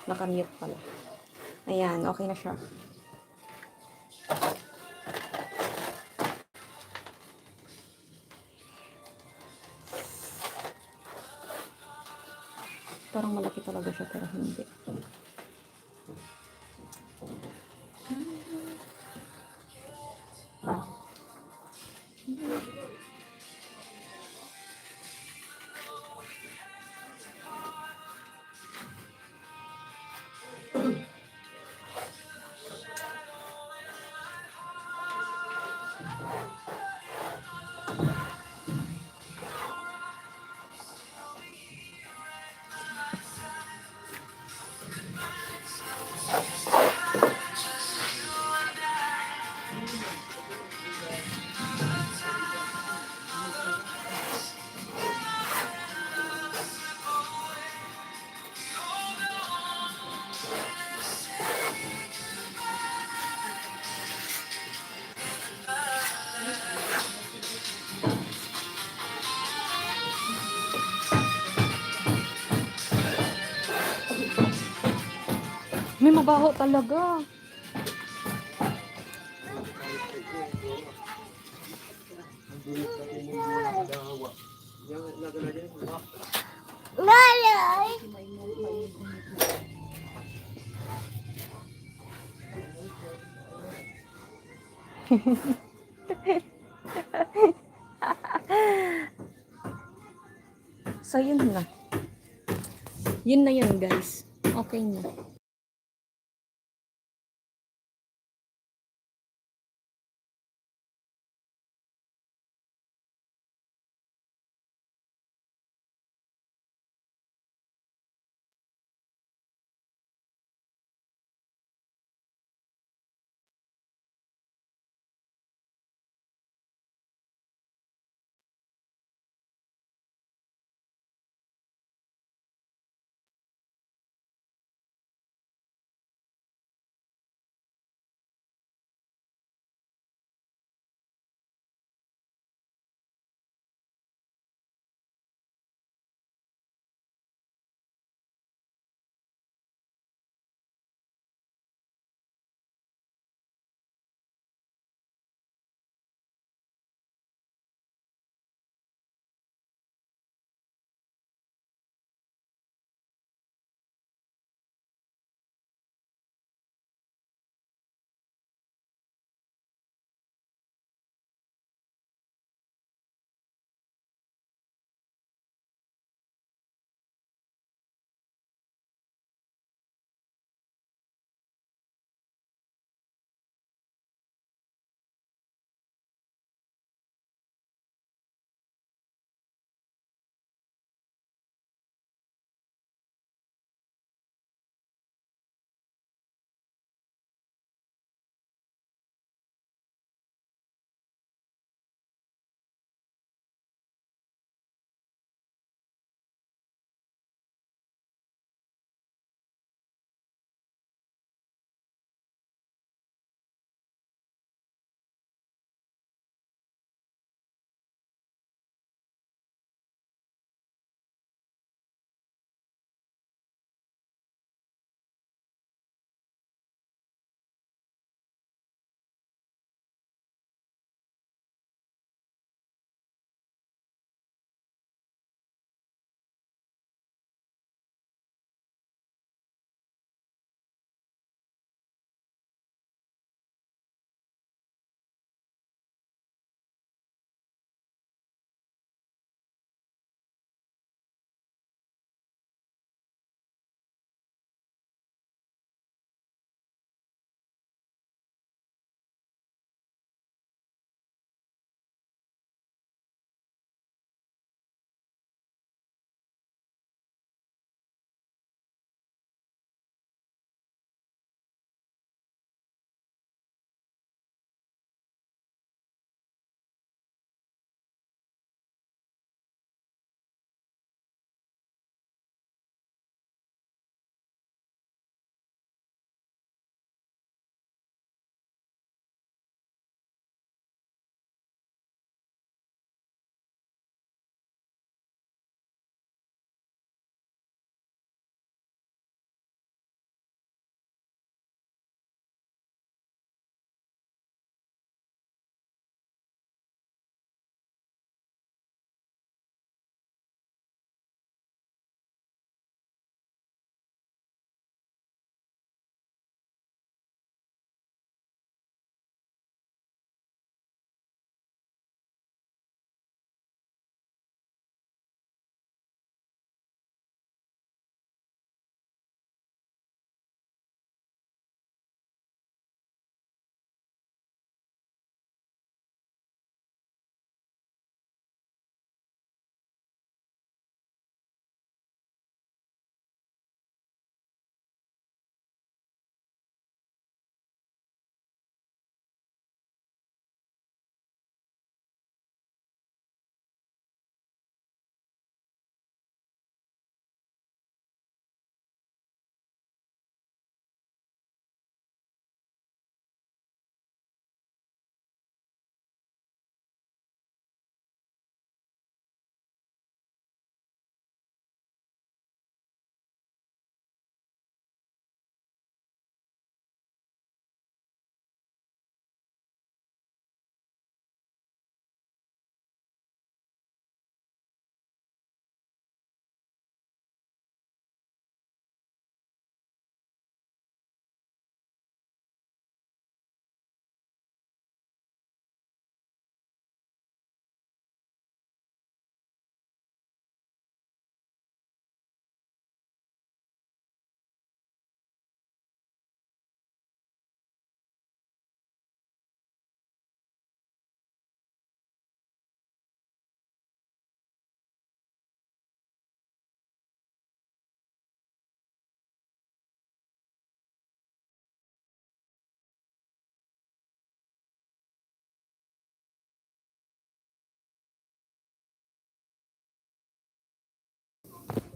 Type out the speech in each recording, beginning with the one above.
Nakamute pala. Ayan, okay na siya. Parang malaki talaga siya pero hindi. May mabaho talaga. So, yun na. Yun na yun, guys. Okay na.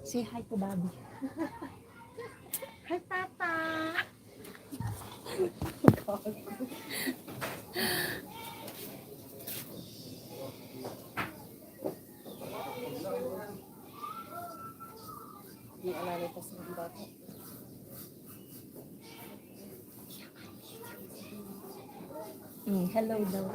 Say hi to Daddy. Hi, Tata! May alalay pa sa bata. Hello daw.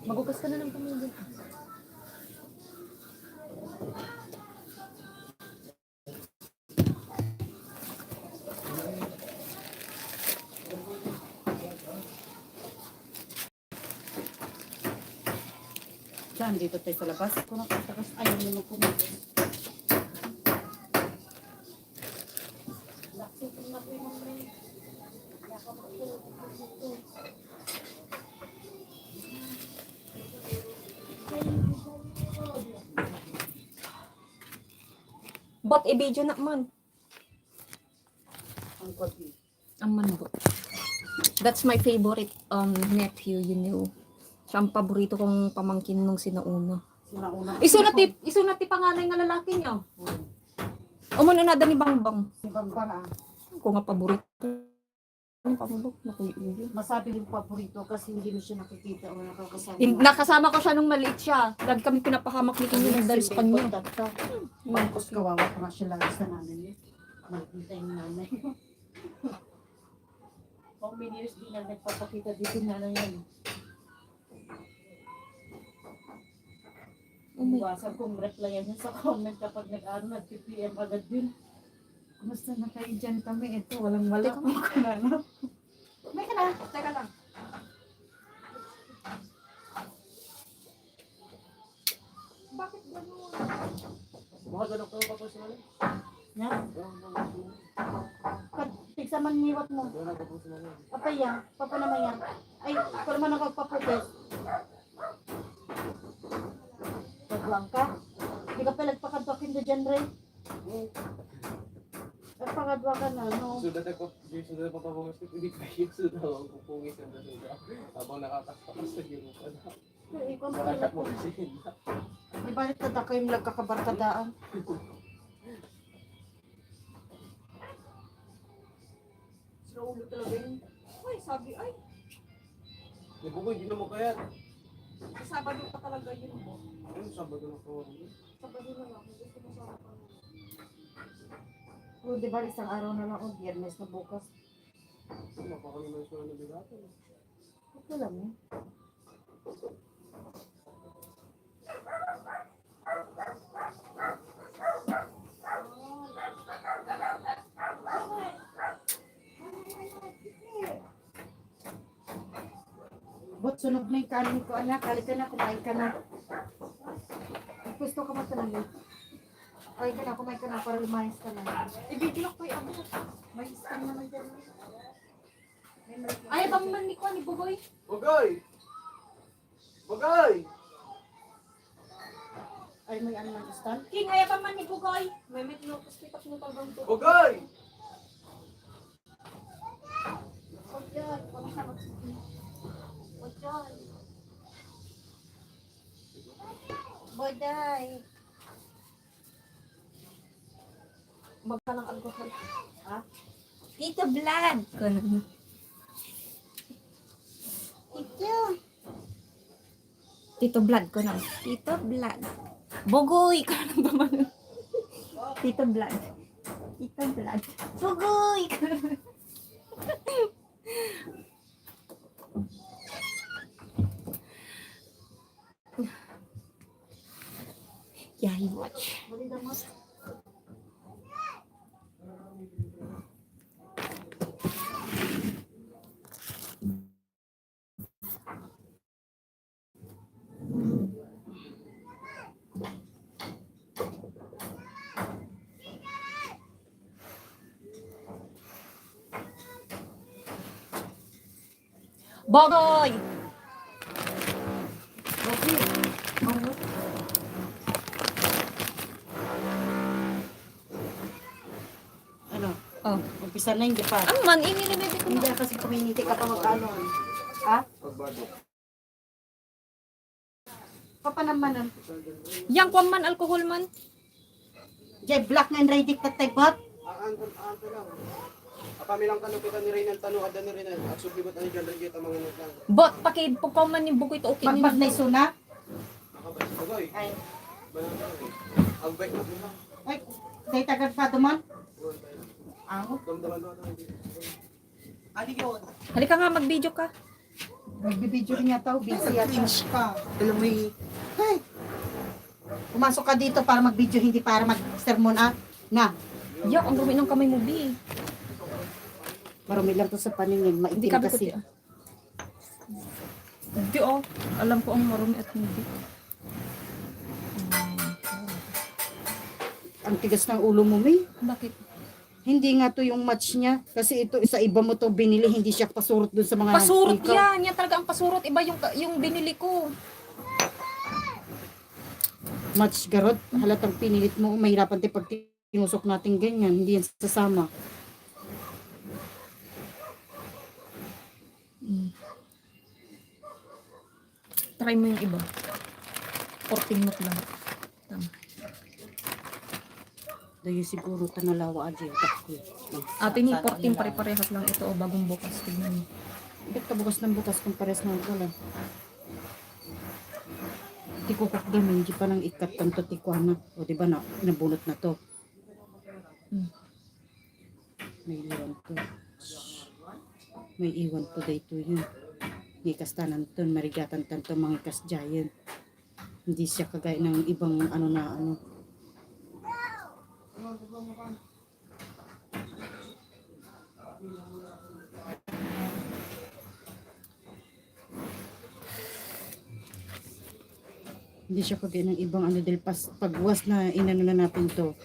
Magugas ka na ng pamilya. Diyan, dito tayo sa labas. Kung nakatakas, ayaw mo magpumagos. Laksik na po yung mga yakap ako. But i-video na man. Ang kwabi. Ang manbo. That's my favorite nephew, you know. Siya ang paborito kong pamangkin nung sinauna. Sinauna. Isunati panganay nga lalaki niya. Umano na ni Bangbang. Si Bangbang Ko nga paborito. Ano pamubok? Nakuyo. Masabi yung paborito kasi hindi mo siya nakikita o nakakasama. Nakasama ko siya nung maliit siya. Lagi kami pinapahamak ni Kinyo ng dali sa kanya. Tapos kawawa pa nga siya lagi sa nanay niya. Magkita yung nanay. Pang many years din na nagpapakita dito yung nanay niya. Iwasan kong replyan niya sa comment kapag nag-PPM agad yun. Kumusta na kayo dyan kami? Ito, walang wala ko na, no? May ka na, teka lang. Bakit gano'n? Mga ganun ka pa po sa mga? Nga? Tigsa man niwat mo. Ganun ka po sa mga? Apa yan? Papa naman yan. Ay, ko naman nakagpaputis. Pagwang ka? Hindi ka pa nagpakadwakin na dyan, Ray? Nagpakadwa ka na, no? Sudat ako, sudat pa papungis ko, hindi kayo sudat ako pupungis ang sudat. Habang nakakaspakas sa giro pa na. Ikaw mo Malakat mo na. kasi yun. Di ba ito kayo nagkakabarkadaan? Sa ulo talaga yun. Ay, sabi, ay, Nabuko, hindi na mo kaya. sa Sabado pa talaga yun. Ano, Sabado na po. Sabado na lang, hindi ko masama pa. O, di ba isang araw na lang o biyernes na bukas? Mapakaliman siya na bigatan. Ito lang eh. Bot, sunog na yung kanin ko, anak. Halika na, kumain ka na. Gusto ka ba talaga? Kumain ka na, kumain ka na para lumayas ka na. Ibigilok ko yung abo. May stand naman dyan. Ay, bang man ni ko ni Bugoy? Bugay! Bugay! Ay, may ano ng stand? King, ay, bang man ni Bugoy? May tinupuspitak mo talagang to. Bugay! Huwag yan, huwag ka magsipin. Huwag yan. Boday! Magka ng alcohol. Ha? Tito Vlad! Tito! Tito Vlad ko na. Tito Vlad. Bugoy! Ka lang naman. Tito Vlad. Tito Vlad. Bugoy! Yeah, you watch. Bali na mas. Bogoy! Okay. Ano? Oh. Umpisa na hindi pa. Ang man, inilibibig ko Hindi na. kasi community ka pa mag-ano. Ha? Pagbado. Papanamanan. Yang kwan man, alcohol man. Jay, black and ready ka tayo bot. Anto lang. Kami lang kalupitan ni Reynan, tanong kada ni Reynan. At sublibat ani dyan, rin kita mga lang. Bot, pagkaw man yung buko ito, okay. Magbag na isuna. Nakabay, bagoy. Ay, Agbay na sila. ay, day tagad pa duman. Ako. Damdaman doon. Ali yun. Halika nga, mag-video ka. Nagbibideo rin niya tao. Busy yata. ka. Alam mo Hey! Pumasok ka dito para mag-video, hindi para mag-sermon na. Yak, ang rumi ng kamay mo, B. Marumi lang to sa paningin. Hindi Maitim ka kasi. kasi. Hindi oh. Alam ko ang marumi at hindi. Ang tigas ng ulo mo, May. Bakit? Hindi nga to yung match niya. Kasi ito, sa iba mo to binili, hindi siya pasurot dun sa mga... Pasurot ikaw. yan. Yan talaga ang pasurot. Iba yung binili ko. Match garot. Halatang pinilit mo. Mahirapan tayo pag tinusok natin ganyan. Hindi yan sasama. Try mo yung iba. 14 minutes lang. Tama. Dahil siguro tanalawa aja yung takyo. Ate ni 14 pare-parehas lang ito o bagong bukas. Tignan mo. Bakit ka bukas ng bukas kung pares na wala? Tikukok gamin, di pa nang ikat tanto tikwana. O di ba na, nabunot na to. Hmm. May iwan to. May iwan to dito yun. Ikas tanan to, marigatan tanto mga ikas giant. Hindi siya kagaya ng ibang ano na ano. Hindi siya kagaya ng ibang ano dahil pagwas na inano na natin to.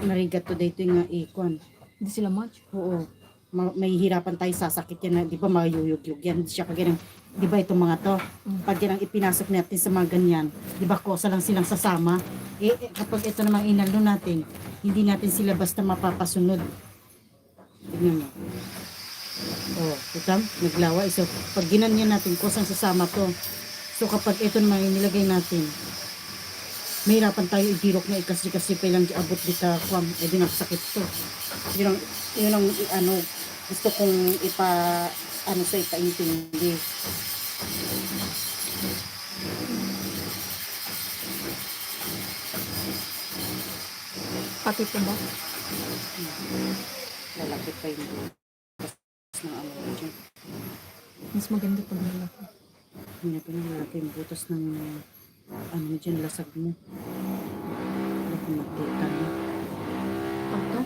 Marigat to dito nga ikon. Hindi sila match. Oo. May hirapan tayo sasakit yan na, di ba mayuyug-yug yan. Hindi siya kagaya ng, di ba itong mga to, pag yan ang ipinasok natin sa mga ganyan, di ba kosa lang silang sasama. Kapag ito namang inalo natin, hindi natin sila basta mapapasunod. Tignan mo. Oh, tutam, naglaway. So, pag ginanyan natin, kosang sasama to. So, kapag ito naman yung nilagay natin, mahirapan tayo idirok na ikasi-kasi pa lang abot dito kwam, di nagsakit to. Yun ang ano, gusto kong ano sa ipaintindi. Pati ito ba? Lalapit pa yung butas ng ano dyan. Mas maganda pag malaki. Hindi na pinalaki yung butas ng ano dyan, lasag mo. Wala kong magkita na. Pag to?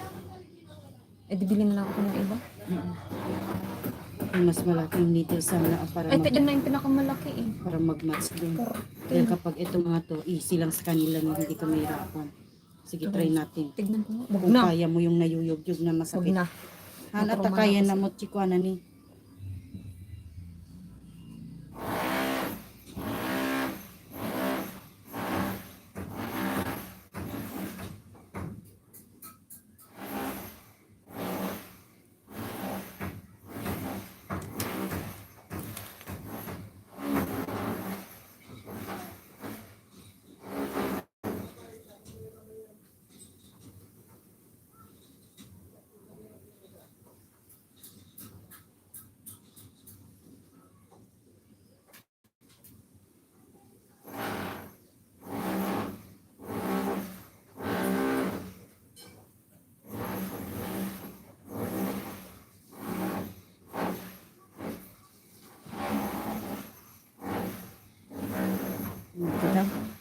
Eh, di bilhin na lang ako ng iba. Yung mas malaking needle sana para Ay, ito na yung pinakamalaki eh. para mag-match din. Dahil kapag ito mga to, easy lang sa kanila na hindi ka mahirapan. Sige, try natin. Tignan ko nga. Wag Kung na. kaya mo yung nayuyog-yug na Wag masakit. na. Hanat Matrauma kaya na na ako mo chikwana ni.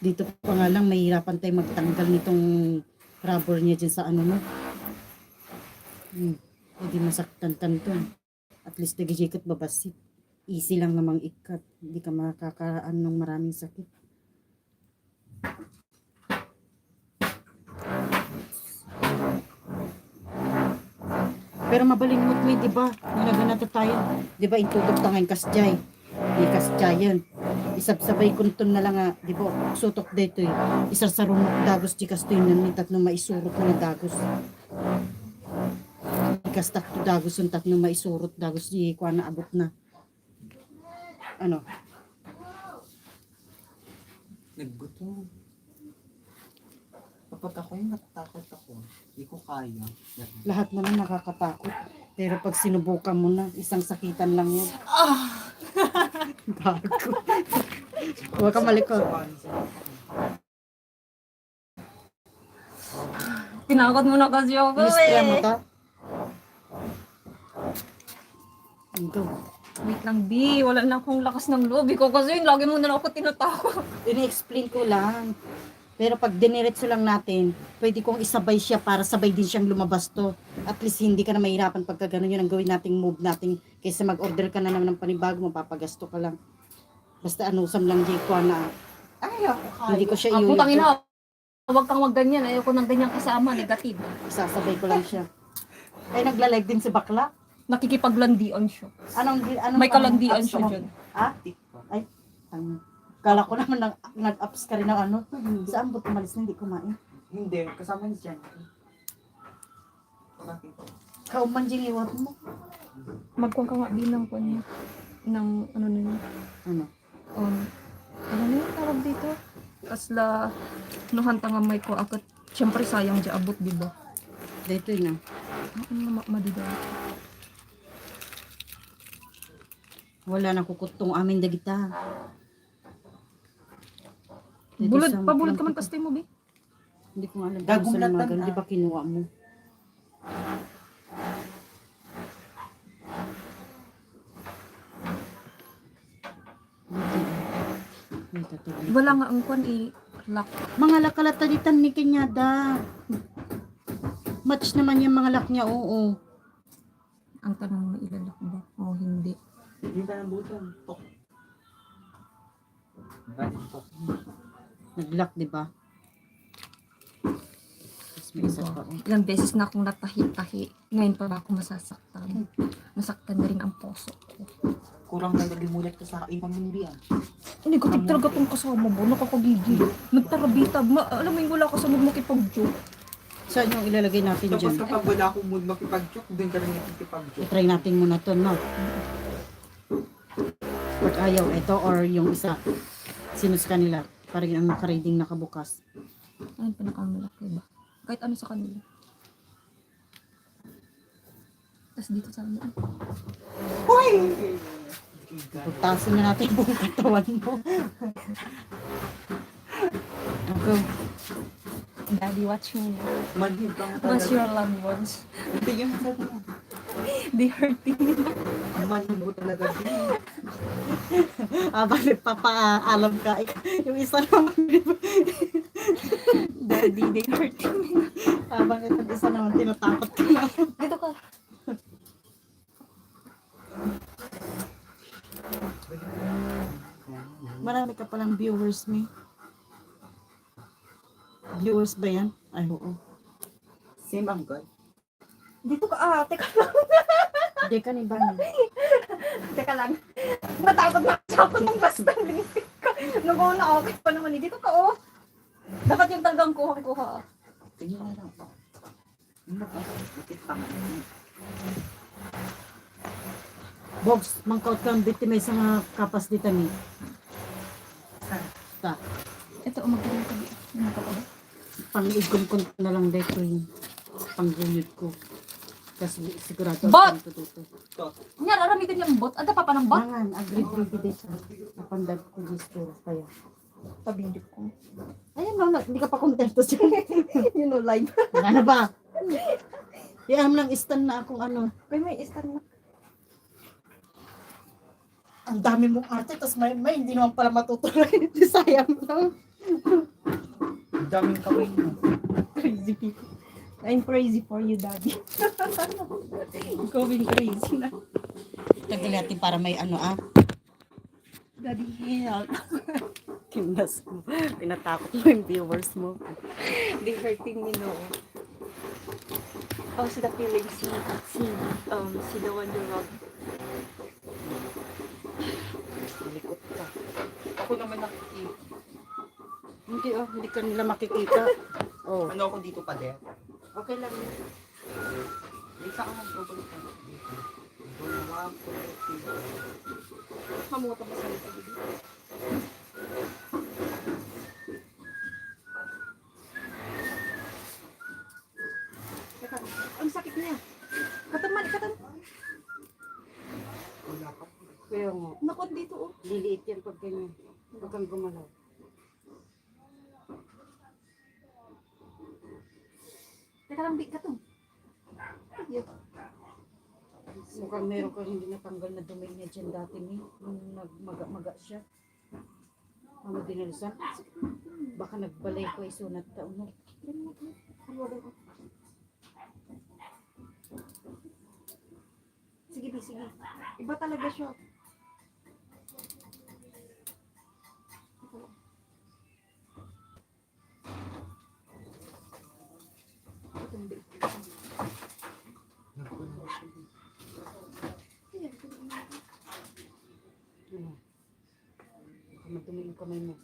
Dito pa nga lang, mahirapan tayo magtanggal nitong rubber niya dyan sa ano mo. Hindi masaktan tanto. At least nagijikot babasit. Easy lang namang ikat. Hindi ka makakaraan ng maraming sakit. Pero mabalingot mo, di ba? Nalaganata tayo. Di ba, intudok tangan kasjay. Di kasjayan. Isabsabay kunton na lang nga, di ba, sutok dito eh. Isasarunok dagos di kasto yun ng tatno maisurot na dagos. Ikas takto dagos yung tatno maisurot dagos di kuha na abot na. Ano? Naggutom. Kapag ako yung natatakot ako, hindi ko kaya. Lahat naman nakakatakot. Pero pag sinubukan mo na, isang sakitan lang yun. Bago. Huwag ka malikot. Tinakot mo na kasi ako Mistrya mo eh. ta? Ito. Wait lang, B. Wala na akong lakas ng loob. Ikaw kasi lagi mo na ako tinatakot. Ini-explain ko lang. Pero pag diniretso lang natin, pwede kong isabay siya para sabay din siyang lumabas to. At least hindi ka na mahirapan pagka ganun yun ang gawin nating move natin. Kaysa mag-order ka na naman ng panibago, mapapagasto ka lang. Basta anusam lang di ko na Ay, ako kaya. hindi ko siya Ang putang iulit. ina. Huwag kang magganyan. Ayoko ng ganyan kasama. Negative. Isasabay ko lang siya. Ay, nagla-live din si Bakla. Nakikipaglandian siya. Anong May kalandian apps siya mo? dyan. Ha? Ay, kala ko naman nag-apps ka rin ng ano. Saan ba tumalis na hindi kumain? Hindi, kasama ni Jan. Bakit? Kauman dyan iwat mo. Magkuhan ka nga din ng kwan niya. Ng ano na yun. Ano? Ano na yung tawag dito? Kasla, nuhanta nga may ko akit. Siyempre sayang dyan abot, diba? Dito yun Ano madida? Wala na kukutong amin dagita. Dito Bulod, sa- pabulod ka man kasi mo, be. Hindi ko alam. Gagumlatan Sa na. di ba kinuha mo? Dito. Wala nga ang kwan lock. Mga lakalataditan ni Kenyada. Match naman yung mga lak niya, oo. Ang tanong na ilalak ba? O hindi. Hindi ka nabutan. Tok. Bakit tok? Nag-lock, di ba? Tapos may isa pa, oh. Ilang beses na akong natahi-tahi. Ngayon pa ba ako masasaktan? Nasaktan na rin ang puso ko. Kurang na nalimulat ka sa ibang hindi ah. Hindi ko talaga itong kasama mo. Nakakagigil. Nagtarabita. Alam mo yung wala ka sa mood makipag-joke. Saan yung ilalagay natin Tapos dyan? kapag wala akong mood makipag-joke, doon ka rin nakikipag-joke. I-try natin muna to, no? Pag ayaw, ito or yung isa. Sinus kanila. Parang yung naka-reading nakabukas. Ayun, pinakamalaki ba? Kahit ano sa kanila. Tapos dito sa ano. Hoy! Pagtasin na natin buong katawan mo. Ako. Daddy, watch me. Manhid ka What's talaga. your loved ones? Hindi yun sa They hurting me. manhid mo talaga. Abang nagpapaalam ka. Yung isa naman. Daddy, they hurting me. Abang itong isa naman tinatakot ka na. Dito ka. Marami ka palang viewers, me. Viewers ba yan? Ay, oo. Same ang God. Dito ka. Teka lang. Hindi ka ni Bang. Teka lang. Natakot na ako ng basta linisip ko. Nung na okay pa naman. Dito ka, oh. Dapat yung talagang kuha-kuha. Tingnan na lang. Ano ba? Bakit pa nga? Bogs, mangkaut ka ang bitimay sa mga kapas dito, me. Ta. Ito, magkaroon ka dito. Ano ka ba? Pang-igom ko na lang dito yung pangguyod ko. Kasi sigurado Bot! ako dito. Yan, aramitin yung bot. Ada pa pa ng bot? Mangan, agreed baby dito. Napandag ko dito. Kaya. Pabindip ko. Ayun ba, hindi ka pa kontento siya. You know, live. Ano ba? Iam lang stand na akong ano. May istan na. Ang dami mong arte, tapos may hindi naman pala matutuloy. Sayang lang. Ang daming kawin mo. Crazy people. I'm crazy for you, daddy. Going crazy na. Tagal natin para may ano Daddy, help. Kinas mo. Pinatakot mo yung viewers mo. They hurting me, no. Oh, see the feeling, see the one you love. Malikot ka. Ako naman nakikita. Hindi hindi ka nila makikita. Oh, Ano ako dito pa din? okay lang. Isa ka mag-double pa. Dito. Dalawa ko. Mamunga pa ba sa likod? Teka, ang sakit niya. Kataman. Wala pa. Kaya nga, Nakot dito, oh. liliit yan pag ganyan. Pag kang gumalaw. Teka lang, katong. Yun. Mukhang meron kang hindi natanggal na dumi niya dyan dati ni. Nung nagmaga-maga siya. Ano dinalisan? Baka nagbalay ko ay sunat taon na. Sige, sige. Iba talaga siya. Ano? Baka madumi yung kamay mo.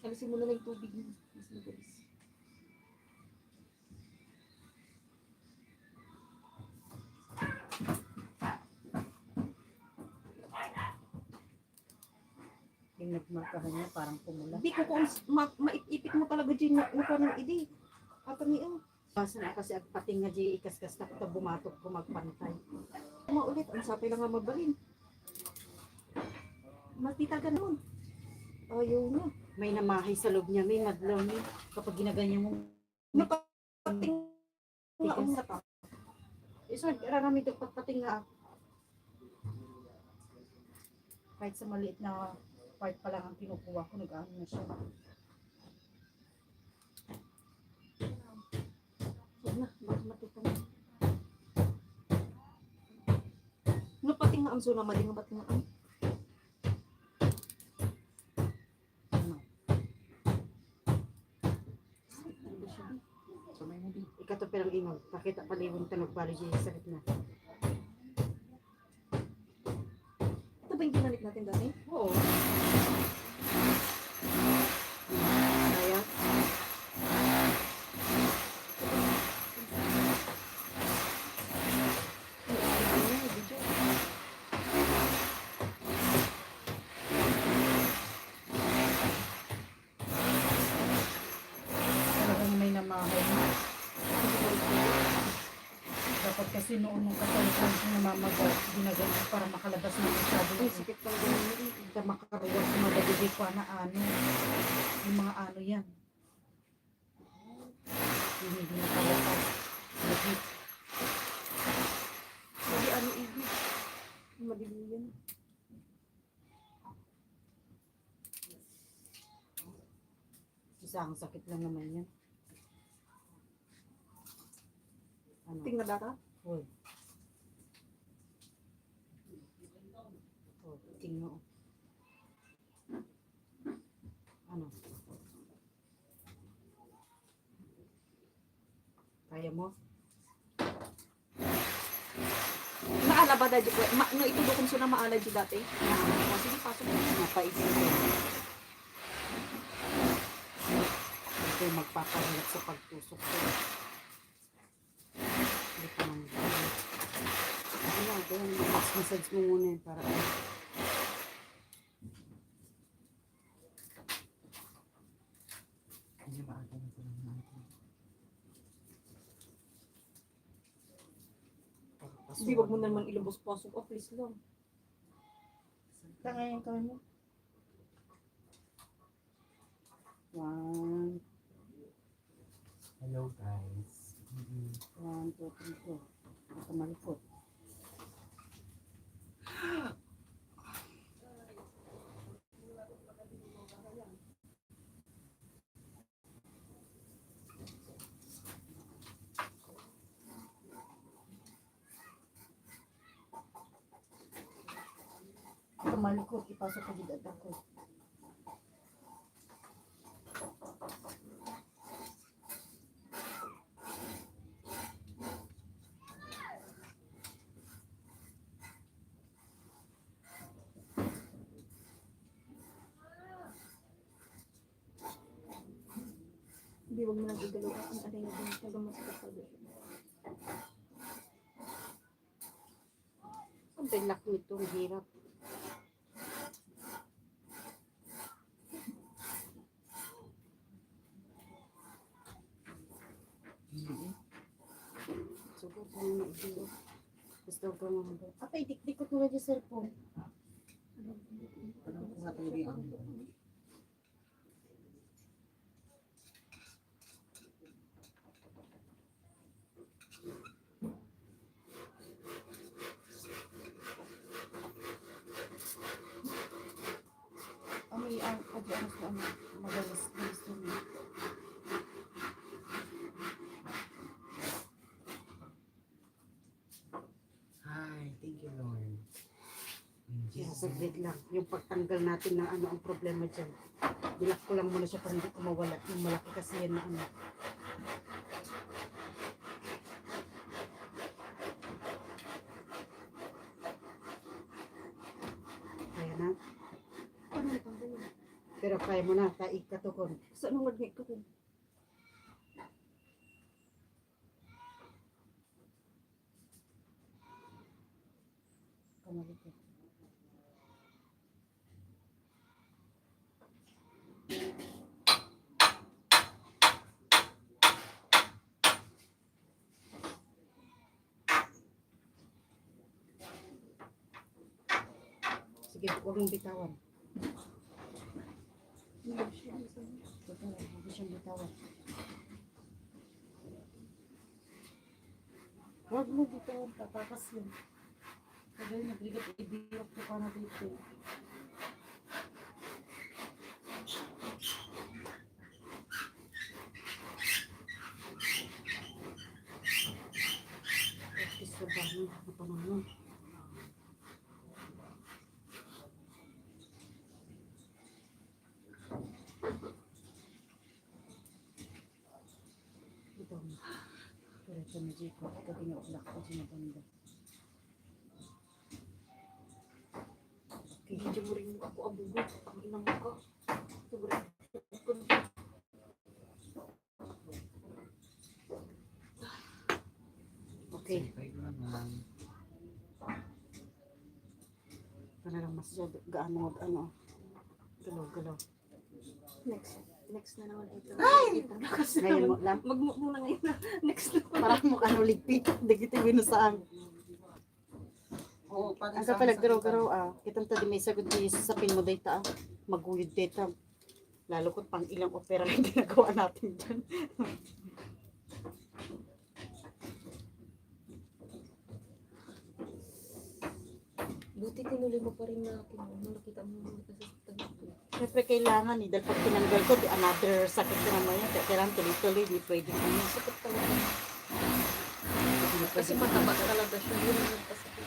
Alisin mo na lang yung tubig mo. Mas mabilis. Yung nagmarkahan niya parang pumula. Hindi ko kung maipit mo talaga dyan yung parang idi. At niyo. Basta na kasi ang pating nga di ikaskas na kita bumatok ko magpantay. Maulit. Ang sapay lang nga mabalin. Matita ganun. Ayaw na. May namahay sa loob niya, may madlaw niya. Kapag ginaganyan mo, Napating nga ang nata. isa, rarami ito pagpating nga. Kahit sa maliit na part pa lang ang kinukuha ko, nag-ano na siya. Huwag na. Baka matita na. Napating nga ang zona. Mali nga ba't nga ang. Ano? Kamay mo dito. Ikato pirang ingog, pakita paliwang tanog bali siya sa gitna. Ito ba yung ginamit natin dati? Oo. Kaya, talagang may namahay na. Dapat kasi noon nung kasalukuyan ko namamaga, ginaganyan para makalabas ng masyado Ang yung sakit pang ganun. hindi makaruwag sa madagigay ko na ano. Yung mga ano yan. Yung hindi nakalapas. Legit. Sabi ano ibig. Madili yan. Isang sakit lang naman yan. Ano? Tingnan data. Hoy. Oh, tingnan mo. Ano? Kaya mo? Maala ba dati ko? No, ito kung sino maala di dati. Oh, sige, pasok mo. Napaisipin. Ito yung magpapahirap sa pagtusok ko. Hindi pa naman. Ano, ito yung massage mo muna yun para Hindi maaga na ito lang natin. Hindi, wag mo naman ilabas-pasok. Oh, please lang. Tangay yung kamay mo. 1, Hello guys. 1, 2, 3, 4. Baka malikot. malikot, ipasok ko dito ako. Hindi, wag mo lang igalaw ang alay na din. Talaga masakit sa doon. Ang bilak nito, ang hirap. Siguro ko na maigilo. Gusto ko mga Apay, dikdik ko tulad yung cellphone. Anong mga talaga May ano sa ano, magalas gusto niya. Hi, thank you, Lord. In Kaya Jesus' saglit lang, yung pagtanggal natin ng ano ang problema dyan. Bilak ko lang muna siya para hindi ko mawala. Yung malaki kasi yan na ano. Kaya na. Paano natanggal yun? Pero kaya mo na, taig ka to kon. Saan ang wag ko kung Kamalikot. Sige, huwag mong bitawan. hindi siya. Huwag mo siyang bitawan. Huwag mo bitawan, tatakas yun. Kaya nagligat, ibirok ko pa na dito. Practice ko ba nun? Napanong nun. Ito mo. Diretso na dito. Ito tinauklak ko sinabanda. Okay. Medyo mo rin ako abugot. Ang inang ko. Sobrang. Okay. Five naman. Para lang mas gaano ano. Galaw-galaw. Next na naman ito. Ay! Ngayon mo lang. Mag-move muna ngayon na. Next na. Parang mo ano ligpit. Hindi kita binusaan. Oo, pati Ang kapag garaw-garaw kitang tadi may sagot di sa pin mo data maguyod data. Lalo ko pang ilang opera na ginagawa natin dyan. Buti tinuloy mo pa rin na nakita mo muna kasi sa tagal ko. Siyempre kailangan dahil pag tinanggal ko, di another sakit na naman yan. Kaya kailangan tuloy-tuloy, di pwede ko yun. Sakit talaga. Di Kasi pwede. mataba talaga siya. Yun ang nagpasakit.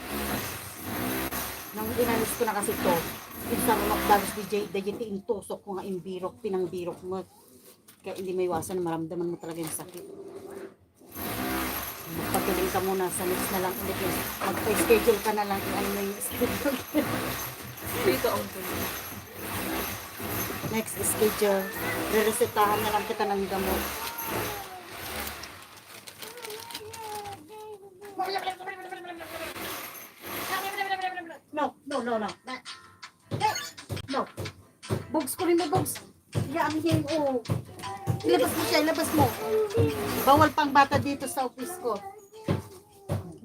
Nang inalis ko na kasi to, isa mo magdalos di dayete intusok ko nga imbirok, pinangbirok mo. Kaya hindi may iwasan na maramdaman mo talaga yung sakit. Magpatuloy ka muna sa next na lang ulit yun. Magpa-schedule ka na lang kung ano yung schedule. Dito ang tuloy. Next schedule. Re-resetahan na lang kita ng gamot. No. No. Bugs ko rin mo, bugs. Iyaan niya yung ilabas mo siya, ilabas mo. Bawal pang bata dito sa office ko.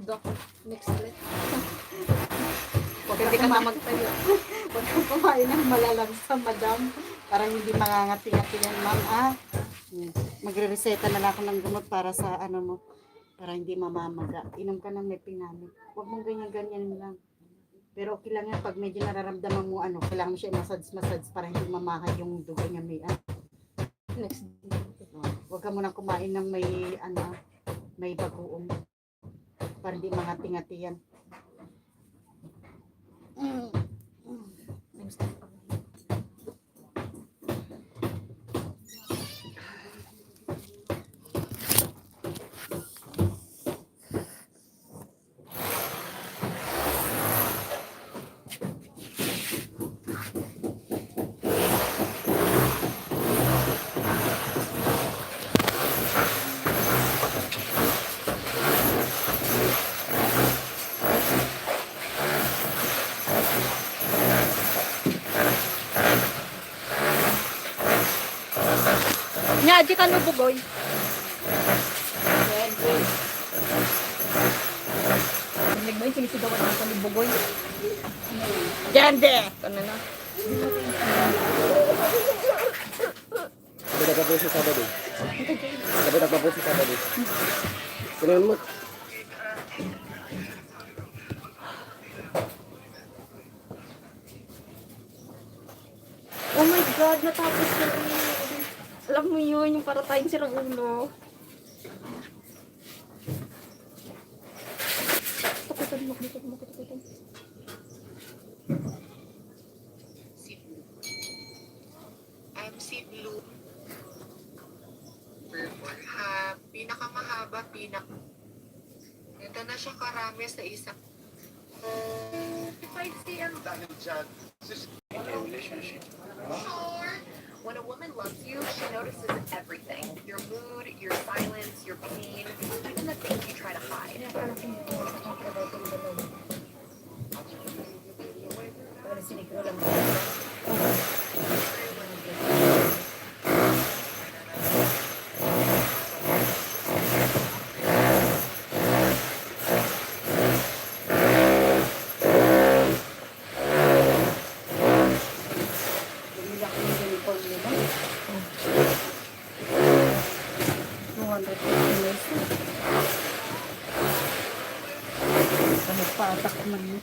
Doc, next ulit. Huwag Hindi ka ka na kumain, magtayo. huwag kang kumain ng malalansa, madam. Parang hindi mangangati-ngati yan, ma'am. Magre-reseta na lang ako ng gamot para sa ano mo. Para hindi mamamaga. Inom ka ng mepinami. Huwag mong ganyan-ganyan lang. Pero okay lang yan pag medyo nararamdaman mo ano, kailangan mo siya i-massage para hindi mamahay yung dugo niya may Next. Huwag ka muna kumain ng may ano, may bagoong. Para hindi mangati-ngati yan. Nya, di ka no bugoy. Naglig mo yung sinisigawan ng ni bugoy. Jande! Ano na? Sabi nagpapo sa Sabado. Sabi nagpapo sa Sabado. Kailangan mo. Oh my God, natapos na rin. Alam mo yun, yung para tayong sirang ulo. Takutan mo, takutan. I'm si Blue. Purple ha. Pinakamahaba, Ito na siya karami sa isang 5 cm. Dahil dyan, in a relationship. Sure. When a woman loves you, she notices everything. Your mood, your silence, your pain, even the things you try to hide. Bumili ako ng uniform nila. 250 pesos. Kahit pa atak man yun.